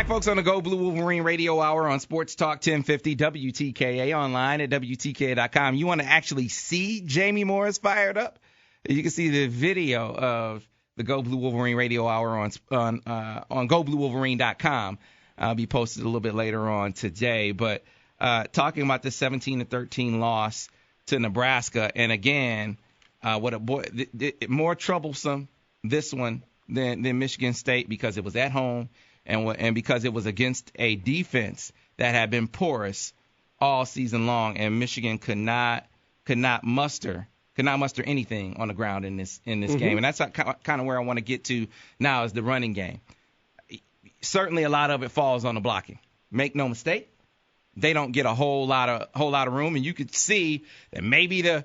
back, folks, on the Go Blue Wolverine Radio Hour on Sports Talk 1050 WTKA, online at WTKA.com. You want to actually see Jamie Morris fired up? You can see the video of the Go Blue Wolverine Radio Hour on GoBlueWolverine.com. I'll be posted a little bit later on today. But talking about the 17-13 loss to Nebraska, and again, more troublesome this one than Michigan State because it was at home. And because it was against a defense that had been porous all season long, and Michigan could not muster anything on the ground in this game, and that's kind of where I want to get to now is the running game. Certainly, a lot of it falls on the blocking. Make no mistake, they don't get a whole lot of room, and you could see that maybe the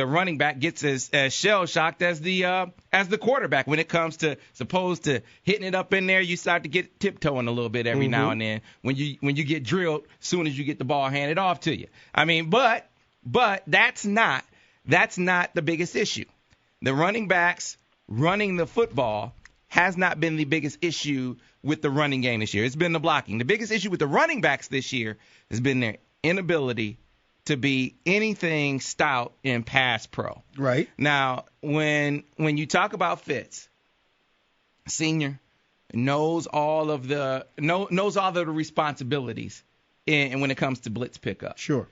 running back gets as shell shocked as the quarterback when it comes to supposed to hitting it up in there. You start to get tiptoeing a little bit every now and then when you get drilled as soon as you get the ball handed off to you. I mean, but that's not the biggest issue. The running backs running the football has not been the biggest issue with the running game this year. It's been the blocking. The biggest issue with the running backs this year has been their inability to be anything stout in pass pro. Right. Now, when you talk about Fitz, senior knows all of the responsibilities when it comes to blitz pickup. Sure.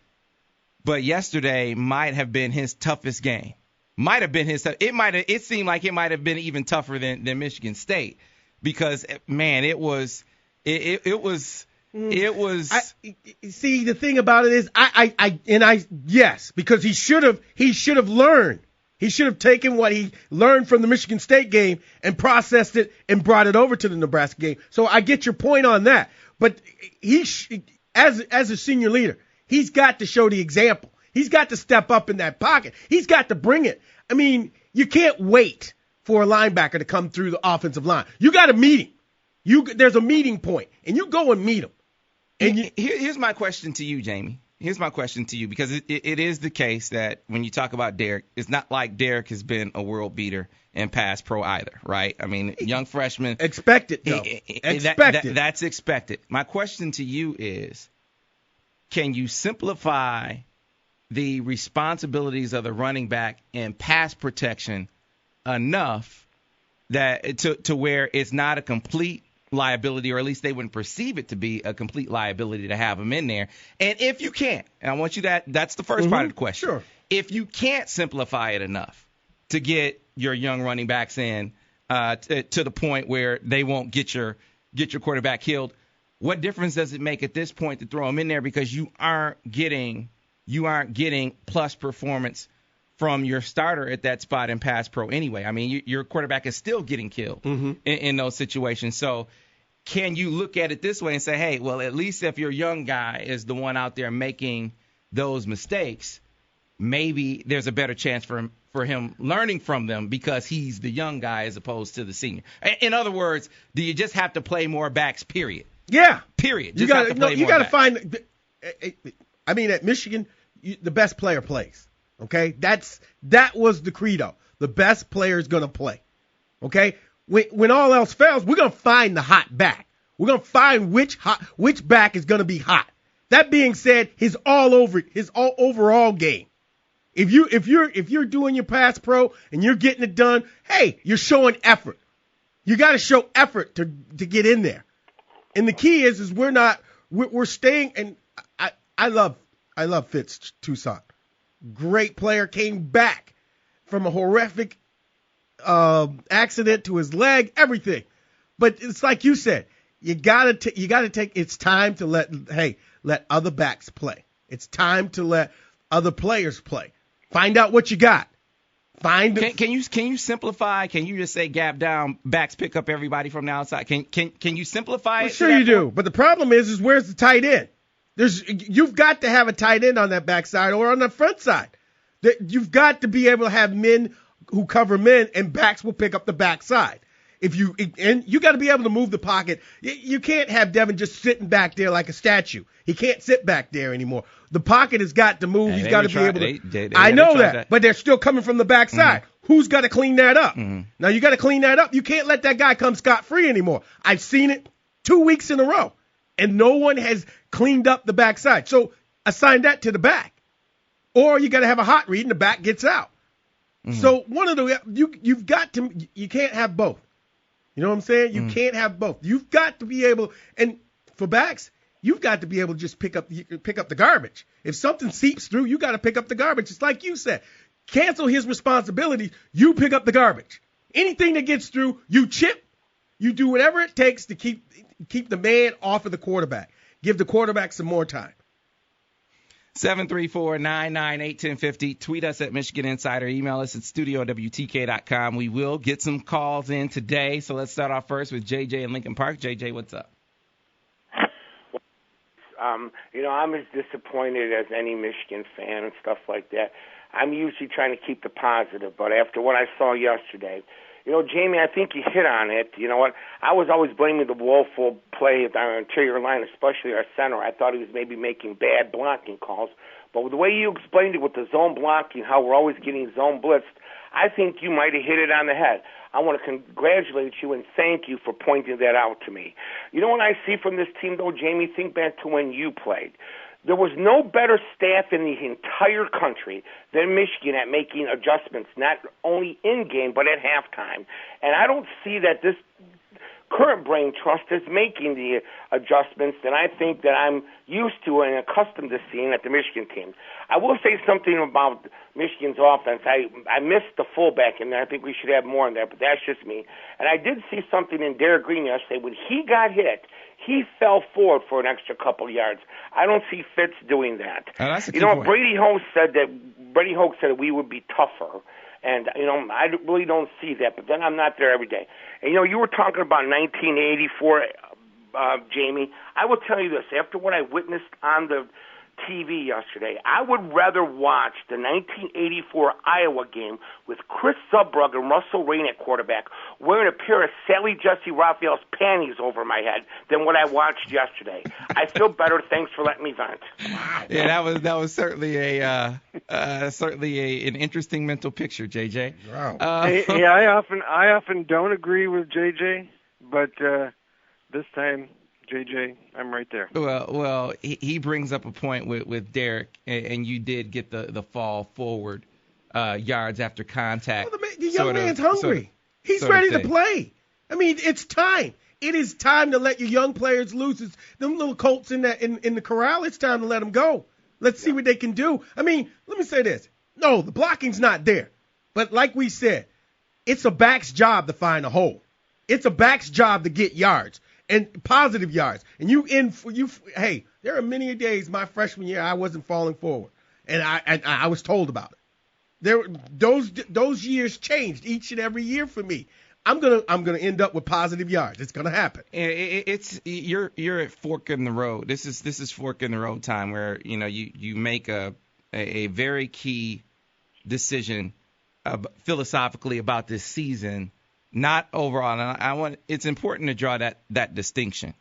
But yesterday might have been his toughest game. Might have been it seemed like it might have been even tougher than Michigan State because man, it was. See, the thing about it is, yes, because he should have learned. He should have taken what he learned from the Michigan State game and processed it and brought it over to the Nebraska game. So I get your point on that. But as a senior leader, he's got to show the example. He's got to step up in that pocket. He's got to bring it. I mean, you can't wait for a linebacker to come through the offensive line. You got to meet him. There's a meeting point, and you go and meet him. And here's my question to you, Jamie. Here's my question to you, because it is the case that when you talk about Derek, it's not like Derek has been a world beater in pass pro either, right? I mean, young freshman. Expected, though. That's expected. My question to you is, can you simplify the responsibilities of the running back in pass protection enough that to where it's not a complete liability, or at least they wouldn't perceive it to be a complete liability to have him in there? And if you can't, and I want you that's the first part of the question. Sure. If you can't simplify it enough to get your young running backs in to the point where they won't get your quarterback killed, what difference does it make at this point to throw them in there, because you aren't getting plus performance from your starter at that spot in pass pro anyway? I mean, your quarterback is still getting killed in those situations. So can you look at it this way and say, hey, well, at least if your young guy is the one out there making those mistakes, maybe there's a better chance for him learning from them because he's the young guy as opposed to the senior. In other words, do you just have to play more backs, period? Yeah. Period. You got to find – I mean, at Michigan, the best player plays. Okay, that was the credo. The best player is going to play. Okay, when all else fails, we're going to find the hot back. We're going to find which back is going to be hot. That being said, his overall game. If you're doing your pass pro and you're getting it done, hey, you're showing effort. You got to show effort to get in there. And the key is we're staying. And I love Fitz Toussaint. Great player, came back from a horrific accident to his leg, everything. But it's like you said, you gotta take. It's time to let other backs play. It's time to let other players play. Find out what you got. Can you simplify? Can you just say gap down, backs pick up everybody from the outside? Can you simplify it? Sure you do. But the problem is where's the tight end? You've got to have a tight end on that backside or on the front side. You've got to be able to have men who cover men, and backs will pick up the backside. And you got to be able to move the pocket. You can't have Devin just sitting back there like a statue. He can't sit back there anymore. The pocket has got to move. He's got to be able to. I know that, but they're still coming from the backside. Mm-hmm. Who's got to clean that up? Mm-hmm. Now you got to clean that up. You can't let that guy come scot-free anymore. I've seen it. 2 weeks in a row, and no one has cleaned up the backside. So assign that to the back. Or you got to have a hot read and the back gets out. Mm-hmm. So one of the you've got to you can't have both. You know what I'm saying? You can't have both. You've got to be able, and for backs, you've got to be able to just pick up the garbage. If something seeps through, you got to pick up the garbage. It's like you said. Cancel his responsibility. You pick up the garbage. Anything that gets through, you chip. You do whatever it takes to keep the man off of the quarterback. Give the quarterback some more time. 734-998-1050. Tweet us at Michigan Insider. Email us at studio@wtk.com. We will get some calls in today. So let's start off first with JJ in Lincoln Park. JJ, what's up? I'm as disappointed as any Michigan fan and stuff like that. I'm usually trying to keep the positive, but after what I saw yesterday, Jamie, I think you hit on it. You know what? I was always blaming the woeful play of our interior line, especially our center. I thought he was maybe making bad blocking calls. But with the way you explained it with the zone blocking, how we're always getting zone blitzed, I think you might have hit it on the head. I want to congratulate you and thank you for pointing that out to me. You know what I see from this team, though, Jamie? Think back to when you played. There was no better staff in the entire country than Michigan at making adjustments, not only in-game but at halftime. And I don't see that this current brain trust is making the adjustments that I think that I'm used to and accustomed to seeing at the Michigan team. I will say something about Michigan's offense. I missed the fullback in there. I think we should have more in there, but that's just me. And I did see something in Derek Green yesterday. When he got hit, he fell forward for an extra couple of yards. I don't see Fitz doing that. That's a key point. Brady Hoke said that we would be tougher. And, I really don't see that. But then I'm not there every day. And, you were talking about 1984, Jamie. I will tell you this. After what I witnessed on the TV yesterday, I would rather watch the 1984 Iowa game with Chris Zubbrug and Russell Rain at quarterback wearing a pair of Sally Jesse Raphael's panties over my head than what I watched yesterday. I feel better. Thanks for letting me vent. Yeah, that was certainly an interesting mental picture, JJ. Wow. I often don't agree with JJ, but this time, JJ, I'm right there. Well, he brings up a point with Derek, and you did get the fall forward yards after contact. Well, the young man's hungry. He's ready to play. I mean, it's time. It is time to let your young players loose. It's them little colts in the corral. It's time to let them go. Let's see what they can do. I mean, let me say this. No, the blocking's not there. But like we said, it's a back's job to find a hole. It's a back's job to get yards. And positive yards. And hey, there are many days my freshman year I wasn't falling forward, and I was told about it. Those years changed each and every year for me. I'm gonna end up with positive yards. It's gonna happen. You're at fork in the road. This is fork in the road time where you make a very key decision philosophically about this season. Not overall, and it's important to draw that distinction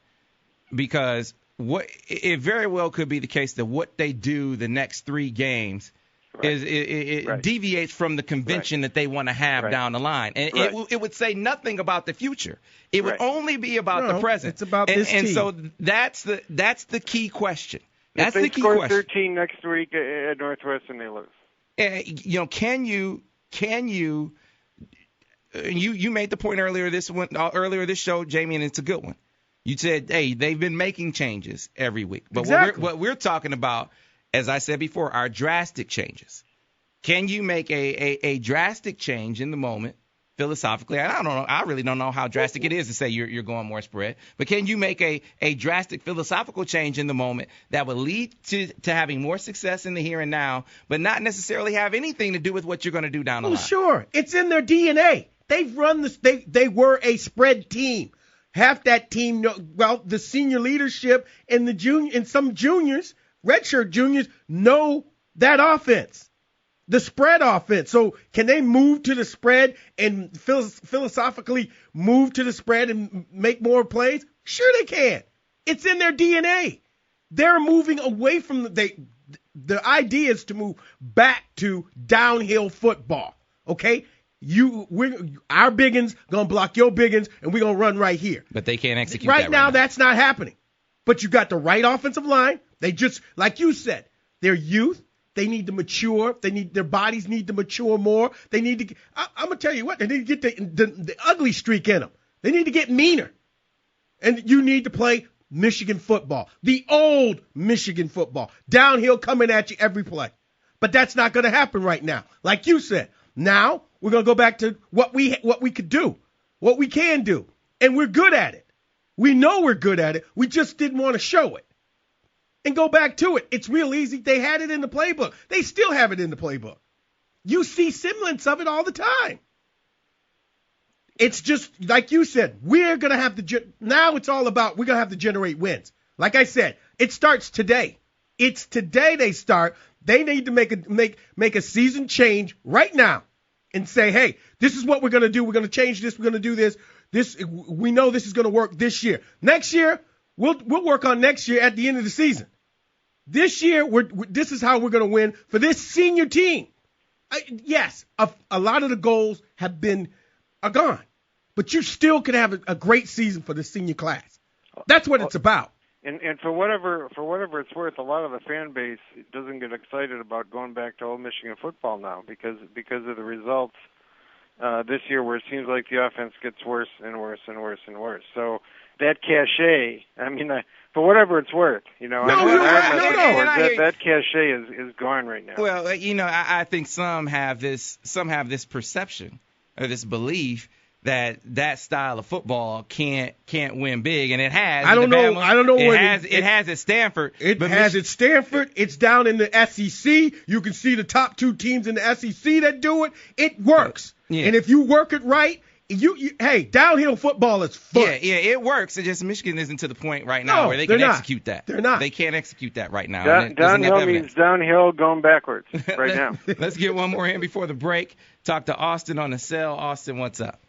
because it very well could be the case that what they do the next 3 games right. deviates from the convention that they want to have down the line, and it would say nothing about the future. It would only be about the present. It's about this team. And so that's the key question. That's if the key score question. 13 next week at Northwestern, they lose. Can you? You made the point earlier this show, Jamie, and it's a good one. You said, hey, they've been making changes every week. But exactly. what we're talking about, as I said before, are drastic changes. Can you make a drastic change in the moment philosophically? I don't know. I really don't know how drastic it is to say you're going more spread. But can you make a drastic philosophical change in the moment that will lead to having more success in the here and now, but not necessarily have anything to do with what you're going to do down the line? Sure. It's in their DNA. They've run this. They were a spread team. Half that team, the senior leadership and some juniors, redshirt juniors, know that offense, the spread offense. So can they move to the spread and philosophically move to the spread and make more plays? Sure they can. It's in their DNA. They're moving away from the idea is to move back to downhill football. Okay. Our biggins gonna block your biggins, and we're gonna run right here. But they can't execute right that now. right now. That's not happening. But you got the right offensive line. They just, like you said, they're youth. They need to mature. Their bodies need to mature more. They need to. I'm gonna tell you what. They need to get the ugly streak in them. They need to get meaner. And you need to play Michigan football, the old Michigan football, downhill coming at you every play. But that's not going to happen right now. Like you said, now we're going to go back to what we could do, what we can do, and we're good at it. We know we're good at it. We just didn't want to show it. And go back to it. It's real easy. They had it in the playbook. They still have it in the playbook. You see semblance of it all the time. It's just, like you said, we're going to have to, now it's all about, we're going to have to generate wins. Like I said, it starts today. It's today they start. They need to make a season change right now and say, hey, this is what we're going to do. We're going to change this. We're going to do this. We know this is going to work this year. Next year, we'll work on next year at the end of the season. This year, this is how we're going to win for this senior team. Yes, a lot of the goals are gone. But you still can have a great season for the senior class. That's what it's about. And for whatever it's worth, a lot of the fan base doesn't get excited about going back to old Michigan football now because of the results this year, where it seems like the offense gets worse and worse and worse and worse. So that cachet, I mean, for whatever it's worth, that cachet is gone right now. Well, I think some have this perception or this belief that style of football can't win big, and it has. I don't know it has at Stanford. At Stanford. It's down in the SEC. You can see the top two teams in the SEC that do it. It works, and if you work it right, hey, downhill football is fun. Yeah, it works. It's just Michigan isn't to the point right now where they can execute that. They're not. They can't execute that right now. Downhill means downhill going backwards right now. Let's get one more in before the break. Talk to Austin on the cell. Austin, what's up?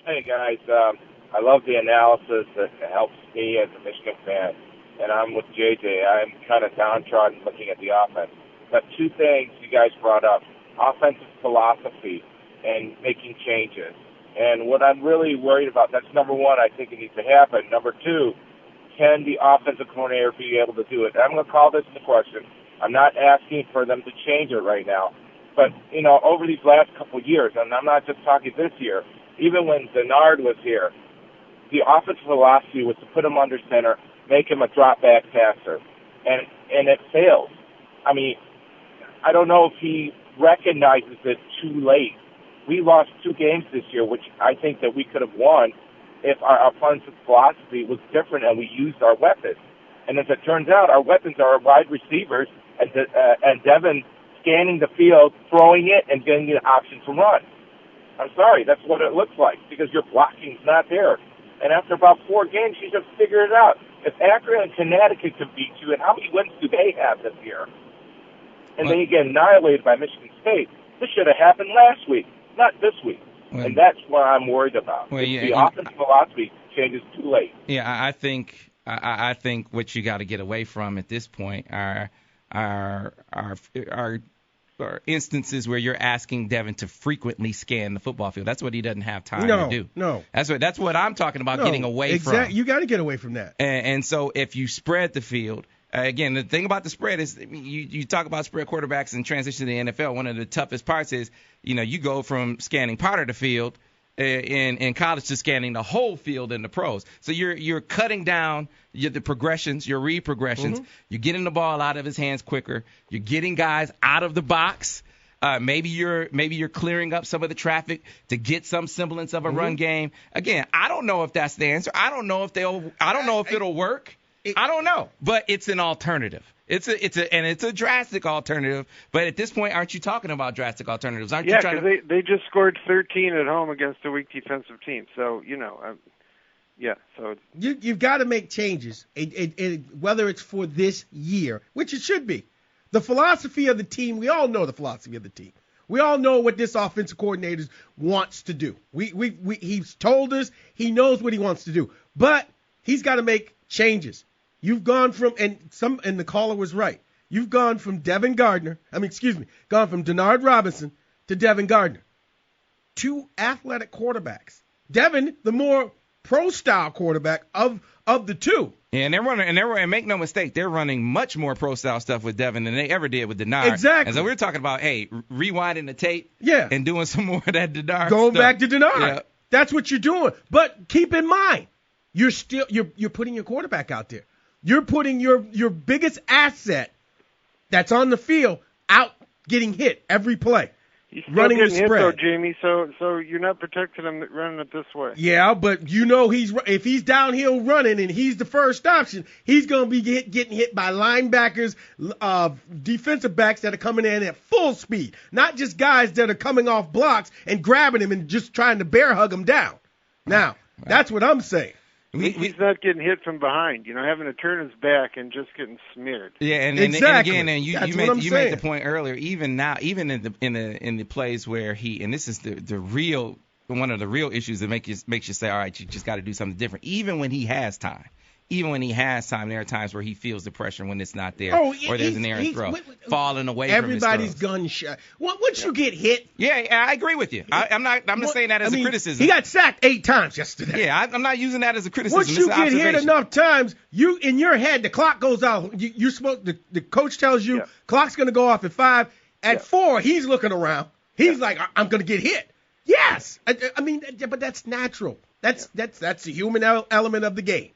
Hey, guys. I love the analysis that helps me as a Michigan fan, and I'm with JJ. I'm kind of downtrodden looking at the offense. But two things you guys brought up, offensive philosophy and making changes. And what I'm really worried about, that's number one, I think it needs to happen. Number two, can the offensive coordinator be able to do it? I'm going to call this into question. I'm not asking for them to change it right now. But, over these last couple of years, and I'm not just talking this year, even when Denard was here, the offensive philosophy was to put him under center, make him a drop-back passer, and it fails. I mean, I don't know if he recognizes it too late. We lost 2 games this year, which I think that we could have won if our offensive philosophy was different and we used our weapons. And as it turns out, our weapons are wide receivers and Devin scanning the field, throwing it, and getting the option to run. I'm sorry, that's what it looks like because your blocking's not there. And after about 4 games, you just figure it out. If Akron and Connecticut can beat you, and how many wins do they have this year? And then you get annihilated by Michigan State. This should have happened last week, not this week. And that's what I'm worried about. The offensive philosophy changes too late. Yeah, I think what you got to get away from at this point are instances where you're asking Devin to frequently scan the football field. That's what he doesn't have time to do. No. That's what I'm talking about, getting away from. You got to get away from that. And so if you spread the field, again, the thing about the spread is you talk about spread quarterbacks and transition to the NFL. One of the toughest parts is, you go from scanning part of the field in college to scanning the whole field in the pros. So you're cutting down the progressions, your read progressions. Mm-hmm. You're getting the ball out of his hands quicker. You're getting guys out of the box. Maybe you're clearing up some of the traffic to get some semblance of a run game. Again, I don't know if that's the answer. I don't know if it'll work. I don't know, but it's an alternative. It's a drastic alternative. But at this point, aren't you talking about drastic alternatives? Aren't you trying to? Yeah, because they just scored 13 at home against a weak defensive team. So So you've got to make changes, whether it's for this year, which it should be. The philosophy of the team, we all know the philosophy of the team. We all know what this offensive coordinator wants to do. He's told us he knows what he wants to do, but he's got to make changes. You've gone from, and the caller was right. You've gone from gone from Denard Robinson to Devin Gardner. two athletic quarterbacks. Devin, the more pro-style quarterback of the two. Yeah, and make no mistake, they're running much more pro-style stuff with Devin than they ever did with Denard. Exactly. And so we're talking about, hey, rewinding the tape and doing some more of that Denard Going stuff. back to Denard. Yeah. That's what you're doing. But keep in mind, you're putting your quarterback out there. You're putting your biggest asset that's on the field out getting hit every play. He's still running getting the hit, spread. though, Jamie, so you're not protecting him running it this way. Yeah, but if he's downhill running and he's the first option, he's going to be getting hit by linebackers, defensive backs that are coming in at full speed, not just guys that are coming off blocks and grabbing him and just trying to bear hug him down. Now, that's what I'm saying. He's not getting hit from behind, having to turn his back and just getting smeared. Yeah, and Exactly. again, and you made the point earlier. Even now, even in the plays where and this is the real one of the real issues that makes you say, all right, you just got to do something different. Even when he has time, there are times where he feels the pressure when it's not there, or there's an errant throw, falling away from his everybody's throws. gun shy. Once you get hit, Yeah, I agree with you. I'm not saying that as a criticism. He got sacked 8 times yesterday. Yeah, I'm not using that as a criticism. Once you It's an get hit observation. enough times, in your head the clock goes out. You're supposed the coach tells you clock's going to go off at 5. At 4, he's looking around. He's like, I'm going to get hit. Yes, I mean, but that's natural. That's the human element of the game.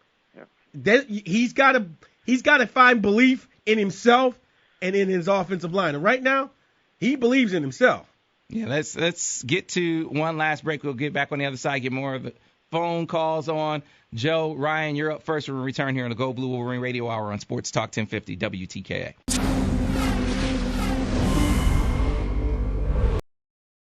He's got to find belief in himself and in his offensive line. And right now, he believes in himself. Yeah, let's get to one last break. We'll get back on the other side, get more of the phone calls on. Joe, Ryan, you're up first. We'll return here on the Go Blue Wolverine Radio Hour on Sports Talk 1050 WTKA.